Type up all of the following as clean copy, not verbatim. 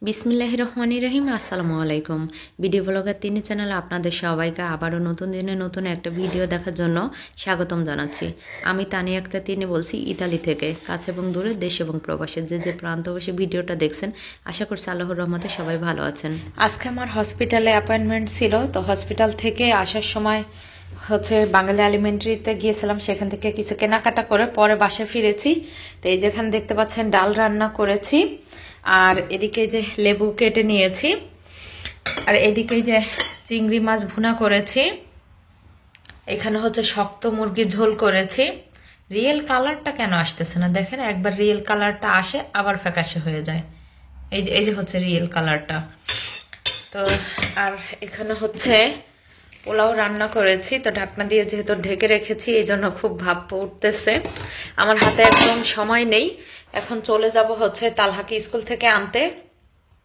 বিসমিল্লাহির রহমানির রহিম। আসসালামু আলাইকুম। ভিডিও ব্লগার তিনি চ্যানেলে আপনাদের সবাইকে আবারও নতুন দিনে নতুন একটা ভিডিও দেখার জন্য স্বাগতম জানাচ্ছি। আমি তানিয়া আক্তার তিনি বলছি ইতালি থেকে। কাছে এবং দূরে, দেশ এবং প্রবাসে যে প্রান্ত বসে ভিডিওটা দেখছেন, আশা করছি আল্লাহর রহমতে সবাই ভালো আছেন। আজকে আমার হসপিটালে অ্যাপয়েন্টমেন্ট ছিল, তো হসপিটাল থেকে আসার সময় বাঙালি এলিমেন্টারিতে গিয়েছিলাম, সেখান থেকে কিছু কেনাকাটা করে পরে বাসায় ফিরেছি। তো এই যেখানে দেখতে পাচ্ছেন ডাল রান্না করেছি, আর এদিকে যে লেবু কেটে নিয়েছি, আর এদিকে যে চিংড়ি মাছ ভুনা করেছি, এখানে শক্ত মুরগির ঝোল করেছি। রিয়েল কালারটা কেন আসতেছে না দেখেন, একবার রিয়েল কালারটা আসে আবার ফ্যাকাশে হয়ে যায়। এই যে রিয়েল কালারটা। তো আর এখানে পোলাও রান্না করেছি, তো ঢাকনা দিয়ে যেহেতু ঢেকে রেখেছি এই জন্য খুব ভাপ উঠতেছে। আমার হাতে একদম সময় নেই, এখন চলে যাব তালহাকে স্কুল থেকে আনতে।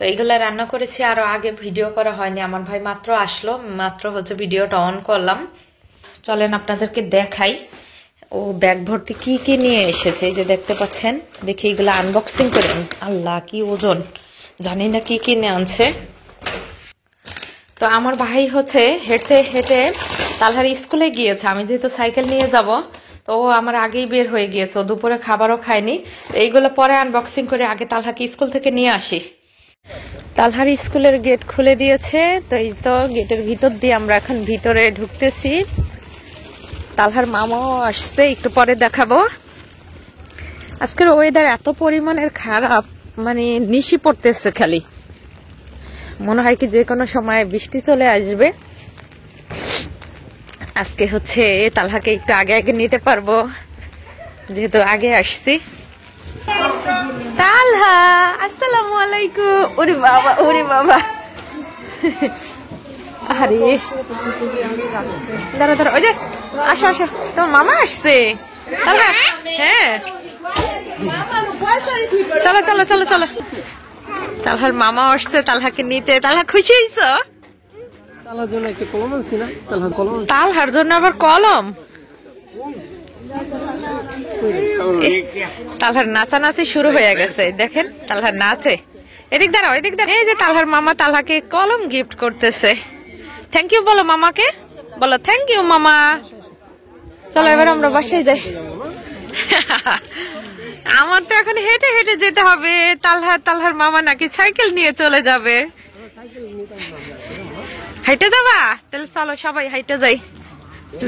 তো এইগুলা রান্না করেছি, আরো আগে ভিডিও করা হয়নি, আমার ভাই মাত্র আসলো, মাত্র ভিডিওটা অন করলাম। চলেন আপনাদেরকে দেখাই ও ব্যাগ ভর্তি কি কি নিয়ে এসেছে। এই যে দেখতে পাচ্ছেন, দেখি এগুলা আনবক্সিং করে। আল্লাহ কি ওজন, জানি না কি কিনে আনছে। তো আমার ভাই হেঁটে হেঁটে তালহার স্কুলে গিয়েছে, আমি যেহেতু সাইকেল নিয়ে যাব, তো ও আমার আগেই বের হয়ে গিয়েছে, ও দুপুরে খাবারও খায়নি। এইগুলো পরে আনবক্সিং করে আগে তালহাকে স্কুল থেকে নিয়ে আসি। তালহার স্কুলের গেট খুলে দিয়েছে, তো এই তো গেটের ভিতর দিয়ে আমরা এখন ভিতরে ঢুকতেছি। তালহার মামাও আসছে, একটু পরে দেখাবো। আজকের ওয়েদার এত পরিমাণের খারাপ, মানে নিশি পড়তেছে খালি, মনে হয় কি যে কোনো সময় বৃষ্টি চলে আসবে। আজকে তালহাকে একটু আগে আগে নিতে পারবো, যেহেতু আগে আসছি। তালহা, আসসালামু আলাইকুম। ওরে বাবা, ওরে বাবা, আরে দাঁড়া দাঁড়া, ওই যে আসো আসো, তোমার মামা আসছে। তালহা, হ্যাঁ চলো চলো চলো চলো। তালহার মামা আসছে তালহাকে নিতে। তালহা খুশি হইছ? তালহার জন্য আবার কলম। তালহার নাচানাচি শুরু হয়ে গেছে, দেখেন তালহার নাচে। এদিক দাঁড়াও, এদিক দাঁড়াও। এই যে তালহার মামা তালহাকে কলম গিফট করতেছে। থ্যাংক ইউ বলো মামাকে, বলো থ্যাংক ইউ মামা। চলো এবার আমরা বাসায় যাই। আমার তো এখন হেঁটে হেঁটে যেতে হবে। তালহার মামা নাকি সাইকেল নিয়ে চলে যাবে। হাইটে যাবা? তাহলে চলো সবাই হাইটে যাই।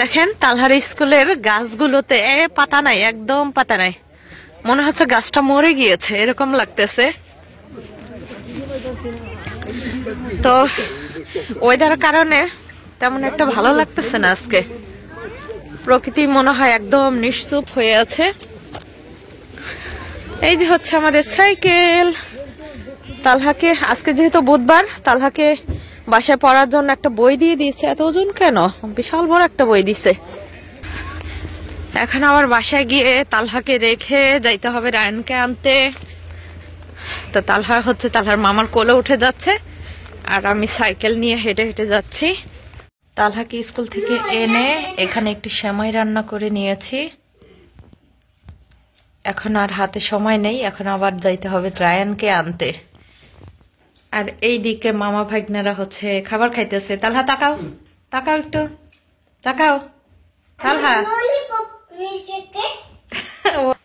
দেখেন তালহার স্কুলের গাছগুলোতে পাতা নাই, একদম পাতা নাই, মনে হচ্ছে গাছটা মরে গিয়েছে এরকম লাগতেছে। তো ওয়েদার কারণে তেমন একটা ভালো লাগতেছে না আজকে, প্রকৃতি মনে হয় একদম নিশ্চুপ হয়ে আছে। এই যে আমাদের সাইকেল। তালহাকে আজকে যেহেতু বুধবার, তালহাকে বাসায় পড়ার জন্য একটা বই দিয়ে দিয়েছে। এত ওজন কেন, বিশাল বড় একটা বই দিছে। এখন আবার বাসায় গিয়ে তালহাকে রেখে যাইতে হবে রায়নকে আনতে। তো তালহা তালহার মামার কোলে উঠে যাচ্ছে, আর আমি সাইকেল নিয়ে হেঁটে হেঁটে যাচ্ছি। তালহাকে স্কুল থেকে এনে এখানে একটু সেমাই রান্না করে নিয়েছি। এখন আর হাতে সময় নেই, এখন আবার যাইতে হবে রায়ানকে আনতে। আর এই দিকে মামা ভাগ্নেরা খাবার খাইতেছে। তালহা তাকাও, তাকাও একটু, তাকাও। তালহা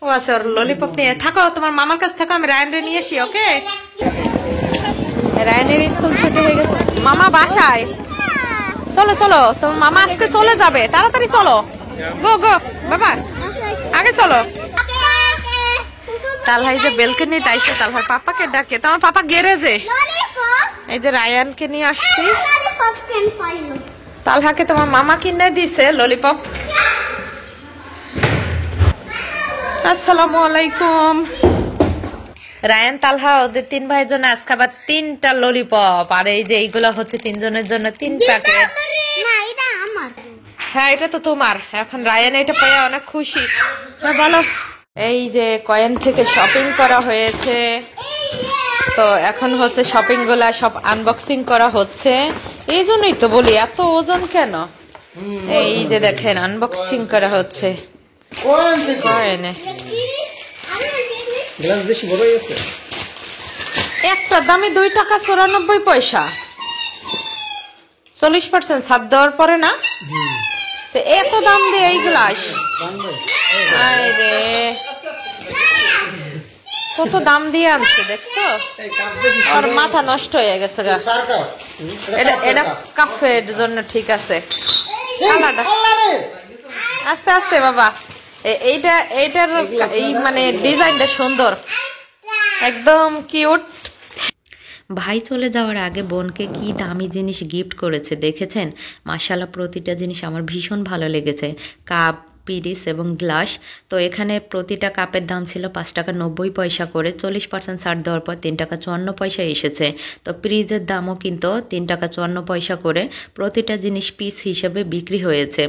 ও আছে, ওর ললিপপ নিয়ে থাকো, তোমার মামার কাছে থাকো, আমি রায়ানরে নিয়ে আসি। ওকে, রায়ানের স্কুল ছুটি হয়ে গেছে, মামা বাসায়। চলো চলো, তোমার মামা আজকে চলে যাবে, তাড়াতাড়ি চলো। গো গো বাবা, আগে চলো। তালহা এই যে বেলকনি তাইছে, তালহার পাপাকে ডাকে। তোমার পাপা গ্যারেজে। এই যে রায়ানকে নিয়ে আসছি। তালহাকে তোমার মামা কিনে দিছে ললিপপ। আসসালামু আলাইকুম। রায়ান তালহা ওদের 3 ভাইয়ের জন্য আজ খাবার 3টা ললিপপ, আর এই যে এইগুলা 3জনের জন্য 3 প্যাকেট। হ্যাঁ এটা তো তোমার। এখন রায়ান এটা পেয়ে অনেক খুশি। বলো, এই যে কয়েন থেকে শপিং করা হয়েছে, তো এখন শপিং গুলা সব আনবক্সিং করা হচ্ছে। এই জন্যই তো বলি এত ওজন কেন। এই যে দেখেন আনবক্সিং করা হচ্ছে। একটা দামে 2 টাকা 94 পয়সা, 40% ছাড় দেওয়ার পরে না? তো এত দাম দিয়ে এই গ্লাস, আরে কত দাম দিয়ে আনছে দেখছো? আর মাথা নষ্ট হয়ে গেছে গা। এটা কাফের জন্য ঠিক আছে। আস্তে আস্তে বাবা, এইটার এই মানে ডিজাইনটা সুন্দর, একদম কিউট। ভাই চলে যাওয়ার আগে বোনকে কি দামি জিনিস গিফট করেছে দেখেছেন? মাশাআল্লাহ, প্রতিটা জিনিস আমার ভীষণ ভালো লেগেছে। কাপ, পিরিস এবং গ্লাস। তো এখানে প্রতিটা কাপের দাম ছিল 5 টাকা 90 পয়সা করে, 40% ছাড় দেওয়ার পর 3 টাকা 54 পয়সা এসেছে। তো পিরিজের দামও কিন্তু 3 টাকা 54 পয়সা করে, প্রতিটা জিনিস পিস হিসেবে বিক্রি হয়েছে।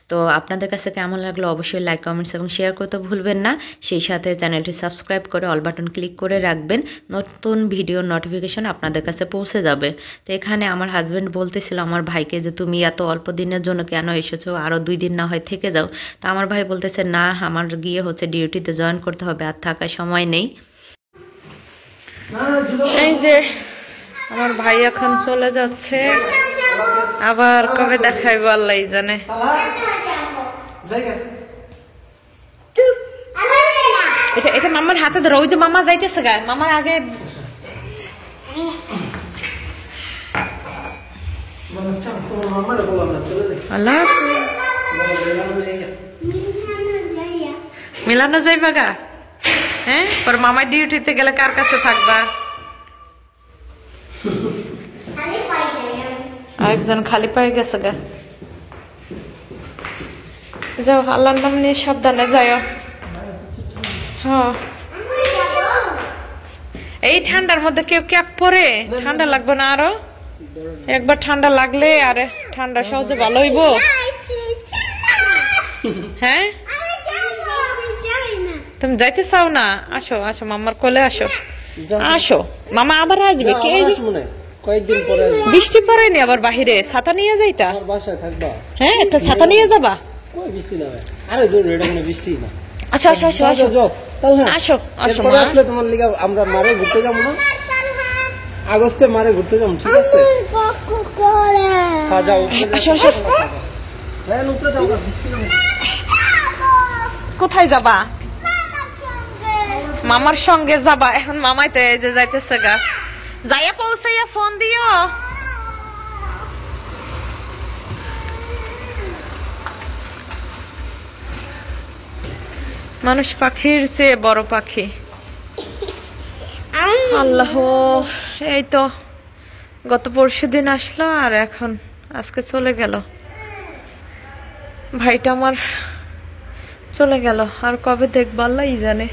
তো আপনাদের কাছে কেমন লাগলো অবশ্যই লাইক, কমেন্টস এবং শেয়ার করতে ভুলবেন না। সেই সাথে চ্যানেলটি সাবস্ক্রাইব করে অল বাটন ক্লিক করে রাখবেন, নতুন ভিডিওর নোটিফিকেশন আপনাদের কাছে পৌঁছে যাবে। তো এখানে আমার হাজব্যান্ড বলতেছিল আমার ভাইকে যে তুমি এত অল্প দিনের জন্য কেন এসেছো, আরও 2 দিন না হয় থেকে যাও। তো আমার ভাই বলতেছে না, আমার গিয়ে হচ্ছে ডিউটিতে জয়েন করতে হবে, আর থাকার সময় নেই। এই যে আমার ভাই এখন চলে যাচ্ছে, আবার কবে দেখাইব আল্লাহ জানে। এটা মামার হাতে ধরো, ওই যে মামা যাইতেছে গা, মামার আগে আল্লাহ মিলানো যাইবা গা। হ্যাঁ, পর মামার ডিউটিতে গেলে কার কাছে থাকবা? আরেকজন খালি পায়ে গেছে গা। যাও, আল্লাহর নাম নিয়ে সাবধানে যাও। হ্যাঁ, এই ঠান্ডার মধ্যে কেউ ক্যাপ পরে, ঠান্ডা লাগবে না আরো? একবার ঠান্ডা লাগলে আরে ঠান্ডা সহজে ভালো হইব। হ্যাঁ, তুমি যাইতে চাও না? আসো আসো, মামার কোলে আসো, আসো। মামা আবার আসবে, কে কয়েকদিন পরে বৃষ্টি পড়েনি আবার বাহিরে, ছাতা নিয়ে যাইতা? হ্যাঁ, তো ছাতা নিয়ে যাবা? আচ্ছা আসো আসো আসো আসো আসো। তোমার লিগা আমরা মারে ঘুরতে যাবো না, আগস্টে মারে ঘুরতে যাবো, ঠিক আছে? আসো আসো। কোথায় যাবা? মামার সঙ্গে যাবা? এখন মামাই তো এই যে যাইতেছে গা, যাইয়া পৌঁছাইয়া ফোন দিও। মানুষ পাখির চেয়ে বড় পাখি। আল্লাহ, এই তো গত পরশুদিন আসলো আর এখন আজকে চলে গেল। ভাইটা আমার চলে গেল, আর কবে দেখবো আল্লাহই জানে।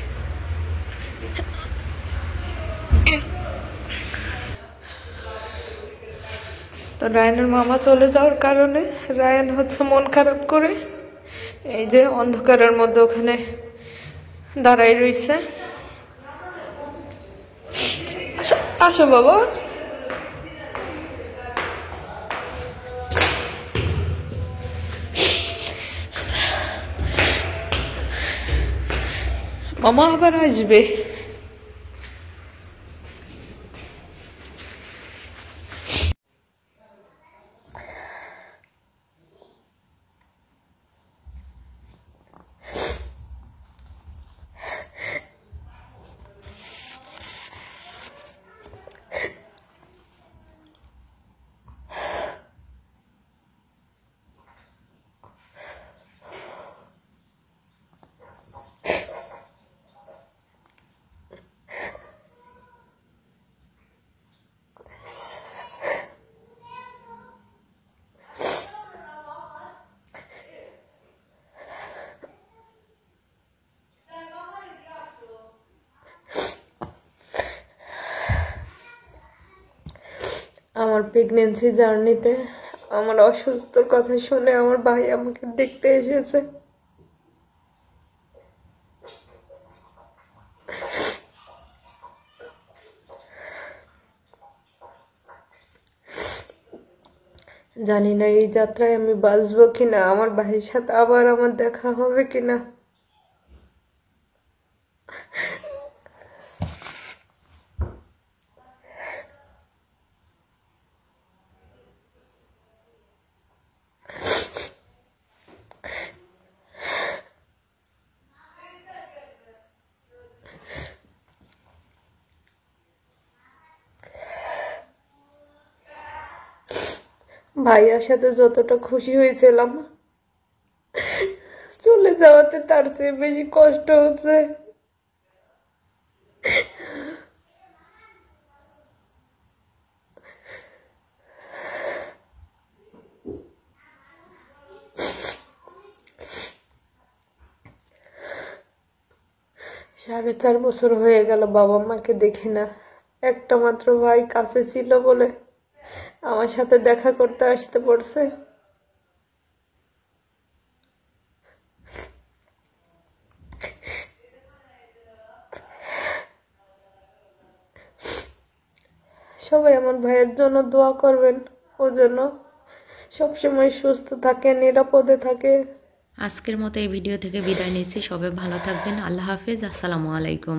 তো রায়ানের মামা চলে যাওয়ার কারণে রায়ান হচ্ছে মন খারাপ করে এই যে অন্ধকারের মধ্যে ওখানে দাঁড়াই রইছে। আসো বাবা। মামা আবার আসবে। আমার প্রেগনেন্সি জার্নিতে আমার অসুস্থর কথা শুনে আমার ভাই আমাকে দেখতে এসেছে। জানি না এই যাত্রায় আমি বাঁচবো কিনা, আমার ভাইয়ের সাথে আবার আমার দেখা হবে কিনা। ভাইয়ার সাথে যতটা খুশি হয়েছিলাম, চলে যাওয়াতে তার চেয়ে বেশি কষ্ট হচ্ছে। সাড়ে 4 বছর হয়ে গেল বাবা মাকে দেখি না। একটা মাত্র ভাই কাছে ছিল বলে আমার সাথে দেখা করতে আসতে পড়ছে। সবাই আমার ভাইয়ের জন্য দোয়া করবেন, ও যেন সবসময় সুস্থ থাকে, নিরাপদে থাকে। আজকের মতো এই ভিডিও থেকে বিদায় নিচ্ছি। সবাই ভালো থাকবেন। আল্লাহ হাফেজ। আসসালামু আলাইকুম।